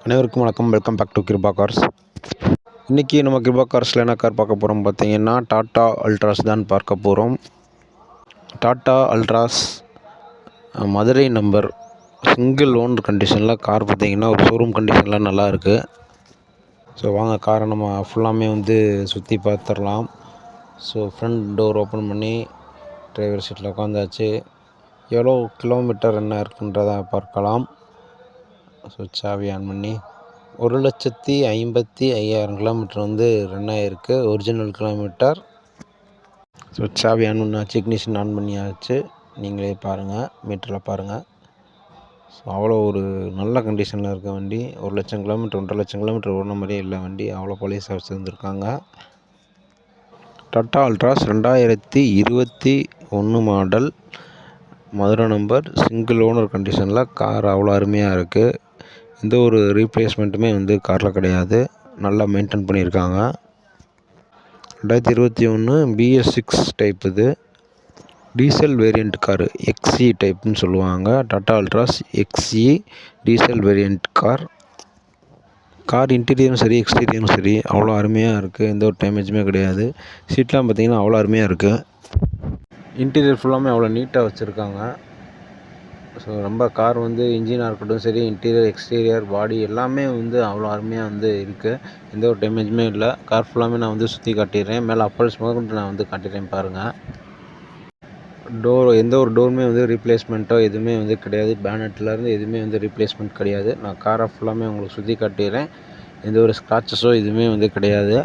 அனைவருக்கும் வணக்கம். Welcome back to Kripa cars. இன்றைக்கி நம்ம கிருபா கார்ஸில் என்ன கார் பார்க்க போகிறோம் பார்த்தீங்கன்னா, டாட்டா அல்ட்ராஸ் தான் பார்க்க போகிறோம். Tata அல்ட்ராஸ் Madurai number, single own கண்டிஷனில் கார் பார்த்தீங்கன்னா ஒரு ஷோரூம் கண்டிஷனில் நல்லா இருக்குது. ஸோ வாங்க காரை நம்ம ஃபுல்லாமே சுற்றி பார்த்துடலாம். ஸோ ஃப்ரண்ட் டோர் ஓப்பன் பண்ணி டிரைவர் சீட்டில் உட்காந்தாச்சு. எவ்வளோ கிலோமீட்டர் என்ன இருக்குன்றதை பார்க்கலாம். ஸோ சாவி ஆன் பண்ணி 1,55,000 கிலோமீட்டர் ரன் ஆகிருக்கு, ஒரிஜினல் கிலோமீட்டர். ஸோ சாவி ஆன் பண்ணாச்சு, இக்னிஷன் ஆன் பண்ணியாச்சு. நீங்களே பாருங்கள், மீட்டரில் பாருங்கள். ஸோ அவ்வளோ ஒரு நல்ல கண்டிஷனில் இருக்க வண்டி. 1,00,000 கிலோமீட்டர் 1,50,000 கிலோமீட்டர் ஓடுன மாதிரியே இல்லை வண்டி. அவ்வளோ பாலிஷாக வச்சுருந்துருக்காங்க. Tata Altroz 2021 model, Madurai number, single owner கண்டிஷனில் கார் அவ்வளோ அருமையாக இருக்குது. எந்த ஒரு ரீப்ளேஸ்மெண்ட்டுமே காரில் கிடையாது. நல்லா மெயின்டைன் பண்ணியிருக்காங்க. 2021 BS6 டைப். இது டீசல் வேரியண்ட் காரு, XE டைப்னு சொல்லுவாங்க. Tata Altroz XE diesel variant car. Car இன்டீரியரும் சரி எக்ஸ்டீரியரும் சரி அவ்வளோ அருமையாக இருக்குது. எந்த ஒரு டேமேஜுமே கிடையாது. சீட்லாம் பார்த்திங்கன்னா அவ்வளோ அருமையாக இருக்குது. இன்டீரியர் ஃபுல்லாமே அவ்வளோ நீட்டாக வச்சுருக்காங்க. ஸோ ரொம்ப கார் இன்ஜினாக இருக்கட்டும் சரி, இன்டீரியர் எக்ஸ்டீரியர் பாடி எல்லாமே அவ்வளோ அருமையாக இருக்குது. எந்த ஒரு டேமேஜுமே இல்லை. கார் ஃபுல்லாமே நான் சுற்றி காட்டிடுறேன். மேலே அப்பல்ஸ் முதற்கொண்டு நான் காட்டிடுறேன் பாருங்கள். டோர், எந்த ஒரு டோருமே ரீப்ளேஸ்மெண்ட்டோ எதுவுமே கிடையாது. பேனட்லேருந்து எதுவுமே ரீப்ளேஸ்மெண்ட் கிடையாது. நான் காரை ஃபுல்லாமே உங்களுக்கு சுற்றி காட்டிடுறேன். எந்த ஒரு ஸ்க்ராச்சஸோ எதுவுமே கிடையாது.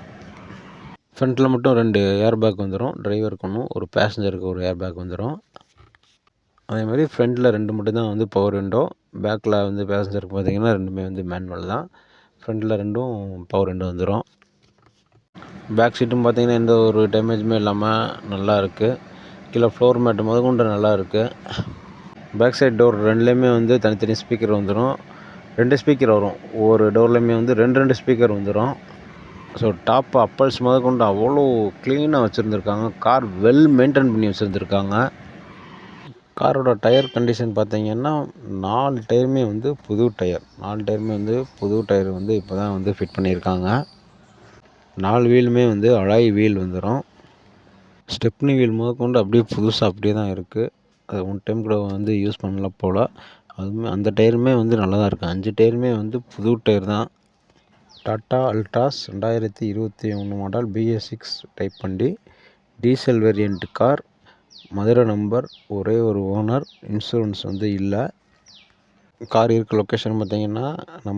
ஃப்ரண்ட்டில் மட்டும் 2 ஏர் பேக் வந்துடும். டிரைவருக்கு ஒன்றும், ஒரு பேசஞ்சருக்கு ஒரு ஏர் பேக் வந்துடும். அதே மாதிரி ஃப்ரண்ட்டில் 2 மட்டும் தான் பவர் விண்டோ. பேக்கில் பேசஞ்சருக்கு பார்த்திங்கன்னா 2மே மேனுவல் தான். ஃப்ரண்ட்டில் 2ம் பவர் விண்டோ வந்துடும். பேக் சீட்டும் பார்த்திங்கன்னா எந்த ஒரு டேமேஜுமே இல்லாமல் நல்லா இருக்குது. கீழே ஃப்ளோர் மேட்டு முதற்கொண்டு நல்லா இருக்குது. பேக் சைட் டோர் 2லேயுமே தனித்தனி ஸ்பீக்கர் வந்துடும். 2 ஸ்பீக்கர் வரும். ஒவ்வொரு டோர்லேயுமே 2 ஸ்பீக்கர் வந்துடும். ஸோ டாப் அப்பல்ஸ் முதற்கொண்டு அவ்வளோ க்ளீனாக வச்சுருந்துருக்காங்க. கார் வெல் மெயின்டைன் பண்ணி வச்சுருந்துருக்காங்க. காரோட டயர் கண்டிஷன் பார்த்திங்கன்னா 4 டயருமே புது டயர். 4 டயருமே புது டயர் இப்போ தான் ஃபிட் பண்ணியிருக்காங்க. 4 வீலுமே அலாய் வீல் வந்துடும். ஸ்டெப்னி வீல் முதற்கொண்டு அப்படியே புதுசாக அப்படியே தான் இருக்குது. அது 1 டைம் கூட யூஸ் பண்ணல போல். அதுவுமே அந்த டயருமே நல்லா தான் இருக்குது. 5 டயருமே புது டயர் தான். Tata Altroz 2021 model BS6 type வண்டி, diesel variant car, Madurai number, ஒரே ஒரு ஓனர், இன்சூரன்ஸ் இல்லை. கார் இருக்க லொக்கேஷன் பார்த்திங்கன்னா நம்ம